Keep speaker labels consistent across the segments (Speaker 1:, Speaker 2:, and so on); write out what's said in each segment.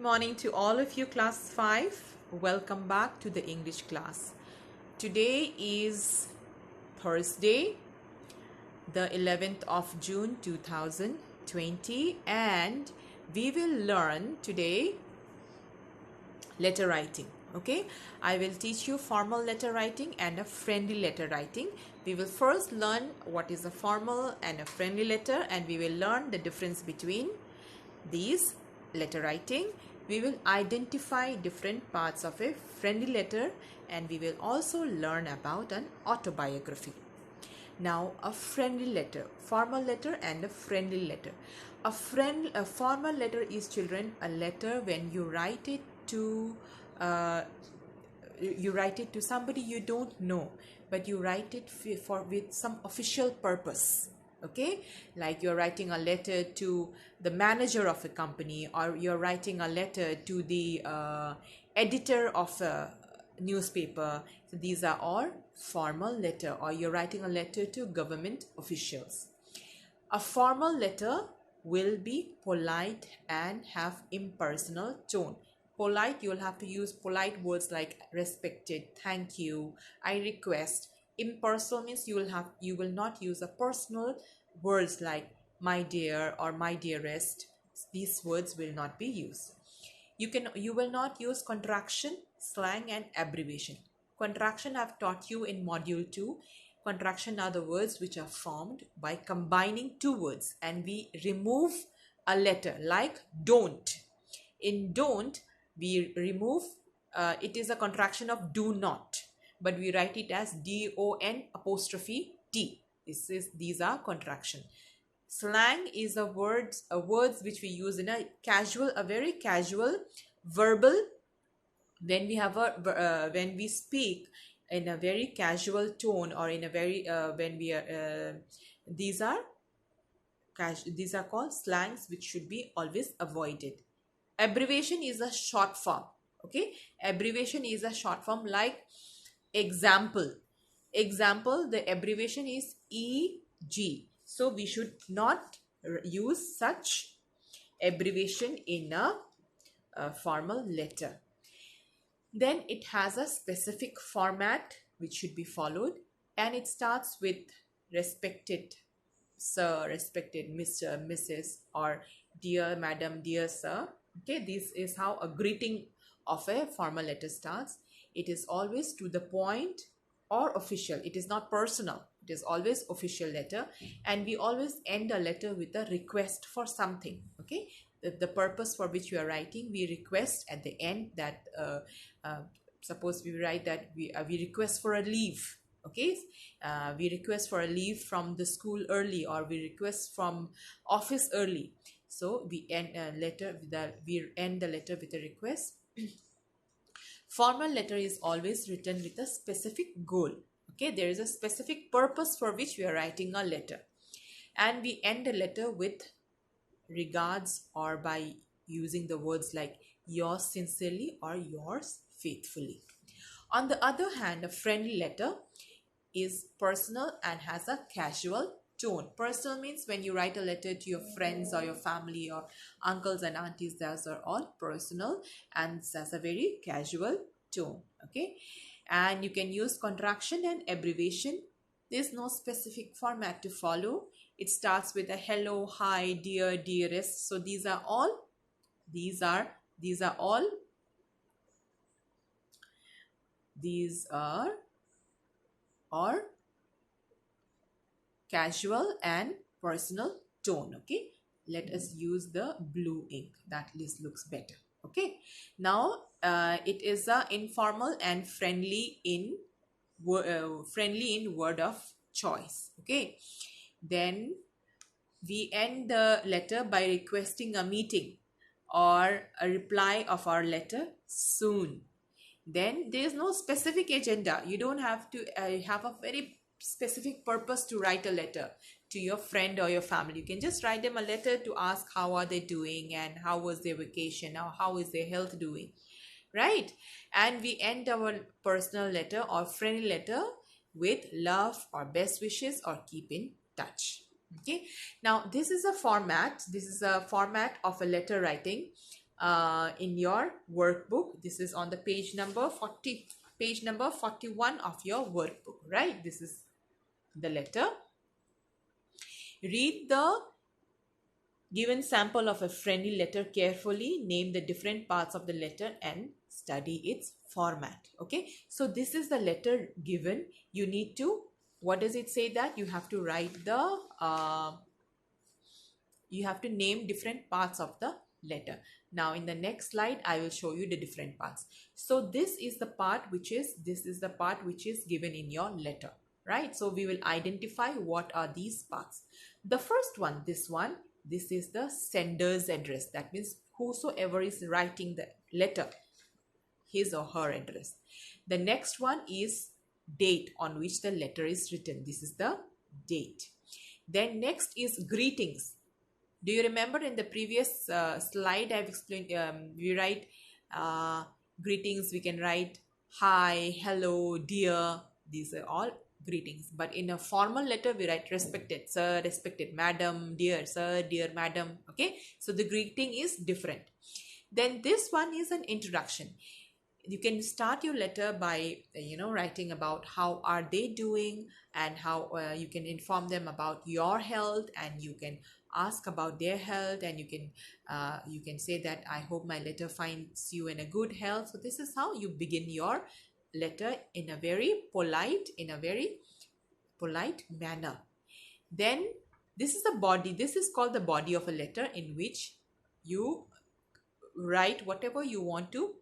Speaker 1: morning to all of you, class 5. Welcome back to the English class. Today is Thursday, the 11th of June 2020, and we will learn today letter writing. Okay, I will teach you formal letter writing and a friendly letter writing. We will first learn what is a formal and a friendly letter, and we will learn the difference between these letter writing. We will identify different parts of a friendly letter, and we will also learn about an autobiography. Now, a friendly letter, formal letter and a friendly letter. A formal letter is, children, a letter when you write it to somebody you don't know, but you write it with some official purpose. Okay, like you're writing a letter to the manager of a company, or you're writing a letter to the editor of a newspaper. So these are all formal letter, or you're writing a letter to government officials. A formal letter will be polite and have impersonal tone. Polite, you will have to use polite words like respected, thank you, I request. Impersonal means you will not use a personal words like my dear or my dearest. These words will not be used. You will not use contraction, slang and abbreviation. Contraction I've taught you in module 2. Contraction are the words which are formed by combining two words, and we remove a letter, like don't. In don't, we remove it is a contraction of do not, but we write it as DON''T. These are contraction. Slang is words which we use in a very casual verbal, when we have when we speak in a very casual tone, or in a very when we are these are called slangs, which should be always avoided. Abbreviation is a short form. Okay, abbreviation is a short form, like example, the abbreviation is EG. So we should not use such abbreviation in a formal letter. Then it has a specific format which should be followed, and it starts with respected sir, respected Mr., Mrs., or dear madam, dear sir. Okay, this is how a greeting of a formal letter starts. It is always to the point or official. It is not personal. It is always official letter, and we always end a letter with a request for something. Okay, the purpose for which you are writing, we request at the end that suppose we write that we request for a leave. Okay, we request for a leave from the school early, or we request from office early. So we end the letter with a request. Formal letter is always written with a specific goal. Okay, there is a specific purpose for which we are writing a letter, and we end a letter with regards, or by using the words like yours sincerely or yours faithfully. On the other hand, a friendly letter is personal and has a casual tone. Personal means when you write a letter to your friends or your family or uncles and aunties, those are all personal and has a very casual tone. Okay, and you can use contraction and abbreviation. There's no specific format to follow. It starts with a hello, hi, dear, dearest. So these are all casual and personal tone. Okay, let us use the blue ink. That looks better. Okay, now it is a informal and friendly in word of choice. Okay, then we end the letter by requesting a meeting or a reply of our letter soon. Then there is no specific agenda. You don't have to have a very specific purpose to write a letter to your friend or your family. You can just write them a letter to ask how are they doing, and how was their vacation, or how is their health doing, right? And we end our personal letter or friendly letter with love or best wishes or keep in touch. Okay, now this is a format of a letter writing. in your workbook. This is on the page number 40, page number 41 of your workbook, right? This is the letter. Read the given sample of a friendly letter carefully, name the different parts of the letter and study its format. Okay, so this is the letter given. You need to, what does it say? That you have to write the you have to name different parts of the letter. Now in the next slide I will show you the different parts. So this is the part which is, this is the part which is given in your letter, right? So we will identify what are these parts. The first one, this one, this is the sender's address. That means whosoever is writing the letter, his or her address. The next one is date on which the letter is written. This is the date. Then next is greetings. Do you remember in the previous slide I've explained, we write greetings, we can write hi, hello, dear. These are all greetings. But in a formal letter we write respected sir, respected madam, dear sir, dear madam. Okay, so the greeting is different. Then this one is an introduction. You can start your letter by writing about how are they doing, and how you can inform them about your health, and you can ask about their health, and you can say that I hope my letter finds you in a good health. So this is how you begin your letter, in a very polite manner. Then this is the body. This is called the body of a letter, in which you write whatever you want to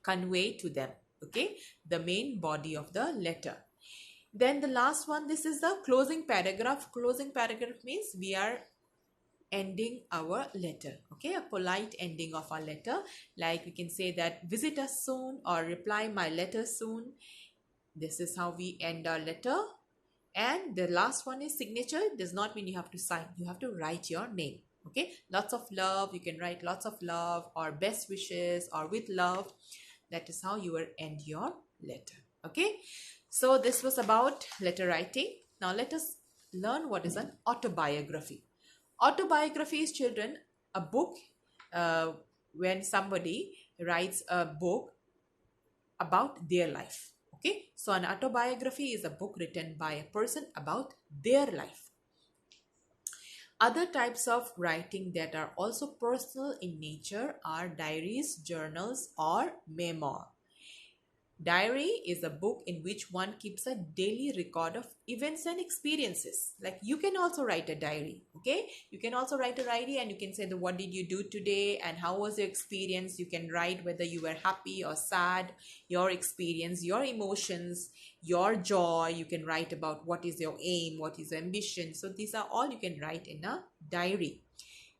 Speaker 1: convey to them. Okay, the main body of the letter. Then the last one, this is the closing paragraph. Closing paragraph means we are ending our letter. Okay, a polite ending of our letter, like we can say that visit us soon or reply my letter soon. This is how we end our letter. And the last one is signature. It does not mean you have to sign, you have to write your name. Okay, lots of love, you can write lots of love, or best wishes, or with love. That is how you will end your letter. Okay, so this was about letter writing. Now let us learn what is an autobiography. Autobiography is, children, a book when somebody writes a book about their life. Okay, so an autobiography is a book written by a person about their life. Other types of writing that are also personal in nature are diaries, journals, or memoir. Diary is a book in which one keeps a daily record of events and experiences. Like you can also write a diary. Okay, you can also write a diary, and you can say the what did you do today and how was your experience. You can write whether you were happy or sad, your experience, your emotions, your joy. You can write about what is your aim, what is your ambition. So these are all you can write in a diary.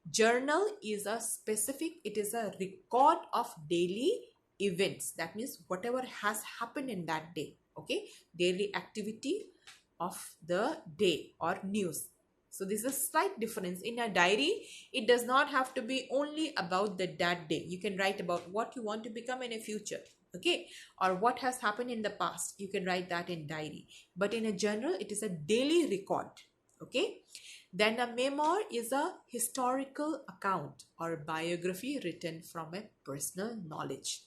Speaker 1: Journal is a specific, it is a record of daily events. That means whatever has happened in that day. Okay, daily activity of the day or news. So this is a slight difference. In a diary, it does not have to be only about that day. You can write about what you want to become in the future. Okay, or what has happened in the past. You can write that in diary. But in a journal, it is a daily record. Okay, then a memoir is a historical account or biography written from a personal knowledge.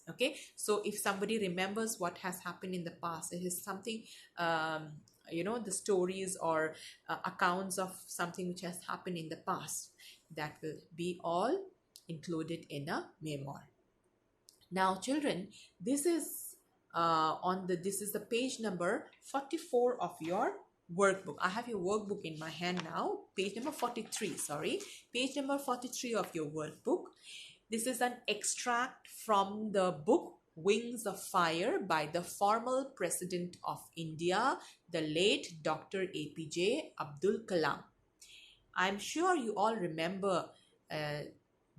Speaker 1: Okay, so if somebody remembers what has happened in the past, it is something the stories or accounts of something which has happened in the past, that will be all included in a memoir. Now children, this is this is the page number 44 of your workbook. I have your workbook in my hand now. Page number 43, sorry, page number 43 of your workbook. This is an extract from the book Wings of Fire by the former President of India, the late Dr. APJ Abdul Kalam. I'm sure you all remember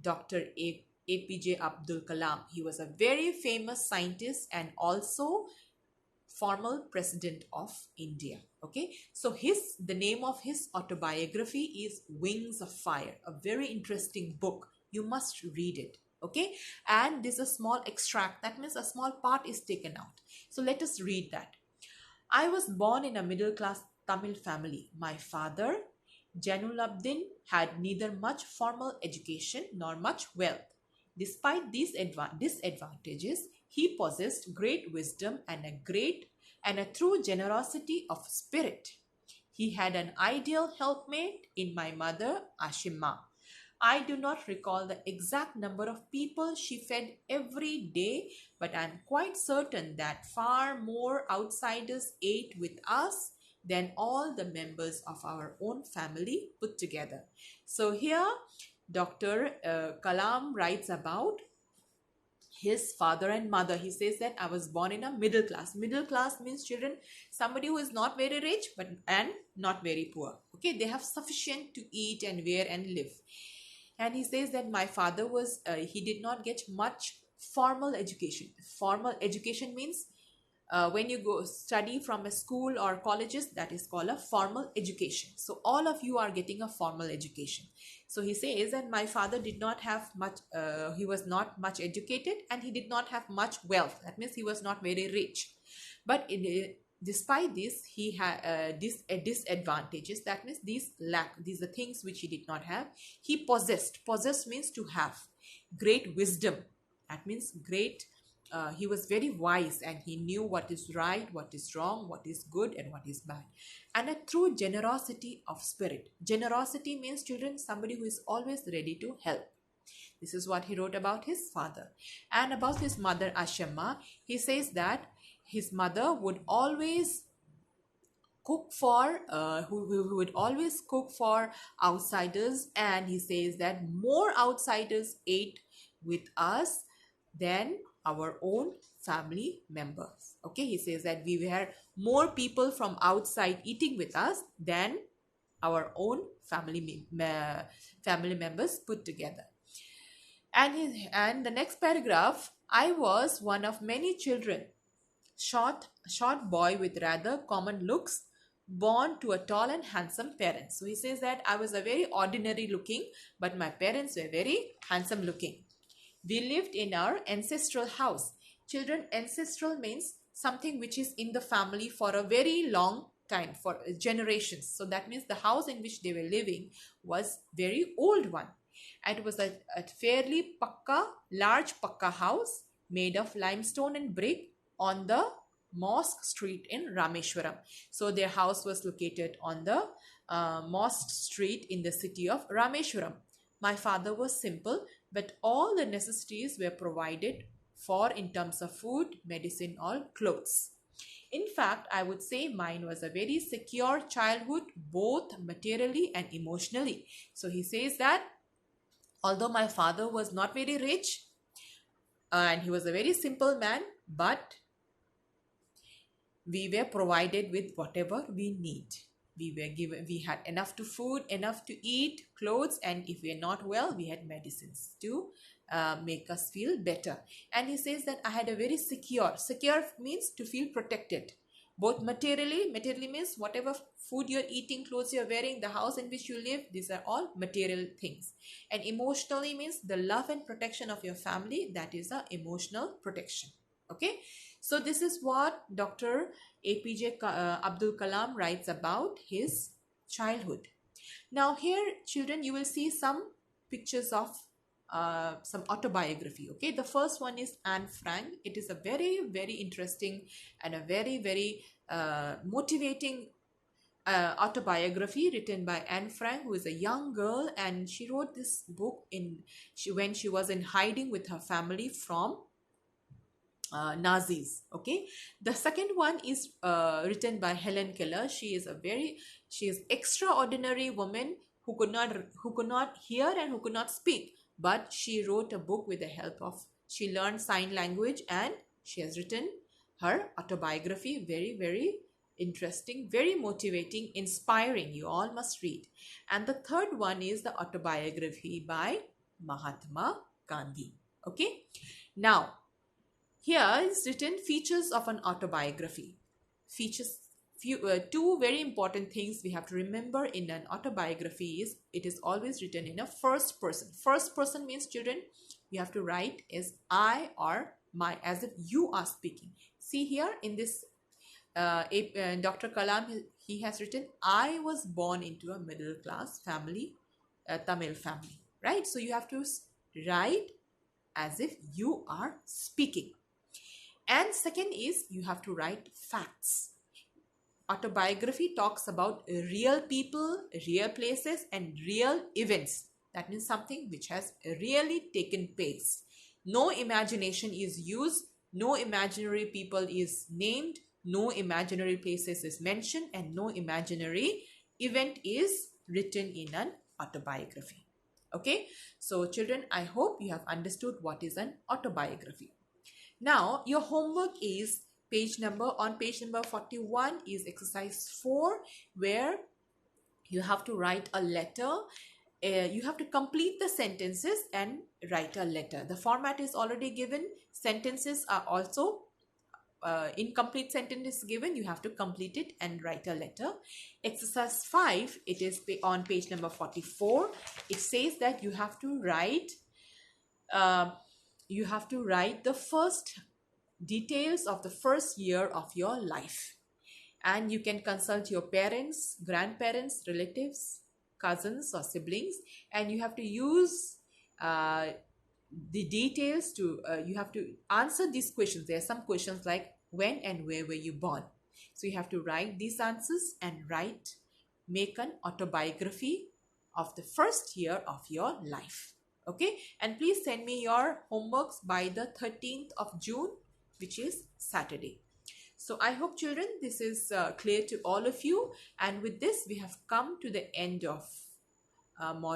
Speaker 1: Dr. APJ Abdul Kalam. He was a very famous scientist and also former President of India. Okay, so the name of his autobiography is Wings of Fire, a very interesting book. You must read it. Okay, and this is a small extract. That means a small part is taken out. So let us read that. I was born in a middle class Tamil family. My father, Jainulabdin had neither much formal education nor much wealth. Despite these disadvantages, he possessed great wisdom and a true generosity of spirit. He had an ideal helpmate in my mother, Ashima. I do not recall the exact number of people she fed every day, but I am quite certain that far more outsiders ate with us than all the members of our own family put together. So here, Dr. Kalam writes about his father and mother. He says that I was born in a middle class. Middle class means, children, somebody who is not very rich and not very poor. Okay, they have sufficient to eat and wear and live. And he says that my father was he did not get much formal education. Formal education means when you go study from a school or colleges, that is called a formal education. So all of you are getting a formal education. So he says that my father did not have much, he was not much educated, and he did not have much wealth. That means he was not very rich. But despite this, he had disadvantages. That means these are things which he did not have. He possessed means to have great wisdom. That means great, he was very wise, and he knew what is right, what is wrong, what is good, and what is bad. And a true generosity of spirit. Generosity means, children, somebody who is always ready to help. This is what he wrote about his father. And about his mother, Ashama, he says that his mother would always cook for who would always cook for outsiders, and he says that more outsiders ate with us than our own family members. Okay, he says that we were more people from outside eating with us than our own family members put together. And the next paragraph, I was one of many children, short boy with rather common looks, born to a tall and handsome parents. So he says that I was a very ordinary looking, but my parents were very handsome looking. We lived in our ancestral house. Children, ancestral means something which is in the family for a very long time, for generations. So that means the house in which they were living was very old one. And it was a fairly large pakka house made of limestone and brick on the Mosque Street in Rameshwaram. So their house was located on the Mosque Street in the city of Rameshwaram. My father was simple, but all the necessities were provided for in terms of food, medicine, or clothes. In fact, I would say mine was a very secure childhood, both materially and emotionally. So he says that although my father was not very rich and he was a very simple man, but we were provided with whatever we need. We had enough to food, enough to eat, clothes, and if we are not well, we had medicines to make us feel better. And he says that I had a very secure means to feel protected, both materially means whatever food you're eating, clothes you're wearing, the house in which you live, these are all material things. And emotionally means the love and protection of your family, that is a emotional protection. Okay, so this is what Dr. APJ Abdul Kalam writes about his childhood. Now here, children, you will see some pictures of some autobiography. Okay, the first one is Anne Frank. It is a very, very interesting and a very, very motivating autobiography written by Anne Frank, who is a young girl, and she wrote this book when she was in hiding with her family from Nazis. Okay, the second one is written by Helen Keller. She is extraordinary woman who could not hear and who could not speak, but she wrote a book with the help of, she learned sign language, and she has written her autobiography. Very, very interesting, very motivating, inspiring. You all must read. And the third one is the autobiography by Mahatma Gandhi. Okay, now here is written features of an autobiography. Two very important things we have to remember in an autobiography is it is always written in a first person. First person means, children, you have to write as I or my, as if you are speaking. See here in this Dr. Kalam, he has written, I was born into a middle class family, a Tamil family, right? So you have to write as if you are speaking. And second is you have to write facts. Autobiography talks about real people, real places, and real events. That means something which has really taken place. No imagination is used, no imaginary people is named, no imaginary places is mentioned, and no imaginary event is written in an autobiography. Okay, so children, I hope you have understood what is an autobiography. Now your homework is page number 41 is exercise 4, where you have to write a letter. You have to complete the sentences and write a letter. The format is already given. Sentences are also incomplete sentence is given. You have to complete it and write a letter. Exercise 5, it is on page number 44. It says that you have to write the first details of the first year of your life, and you can consult your parents, grandparents, relatives, cousins or siblings, and you have to use the details to you have to answer these questions. There are some questions like when and where were you born, so you have to write these answers and make an autobiography of the first year of your life. Okay, and please send me your homeworks by the 13th of June, which is Saturday. So I hope children this is clear to all of you, and with this we have come to the end of module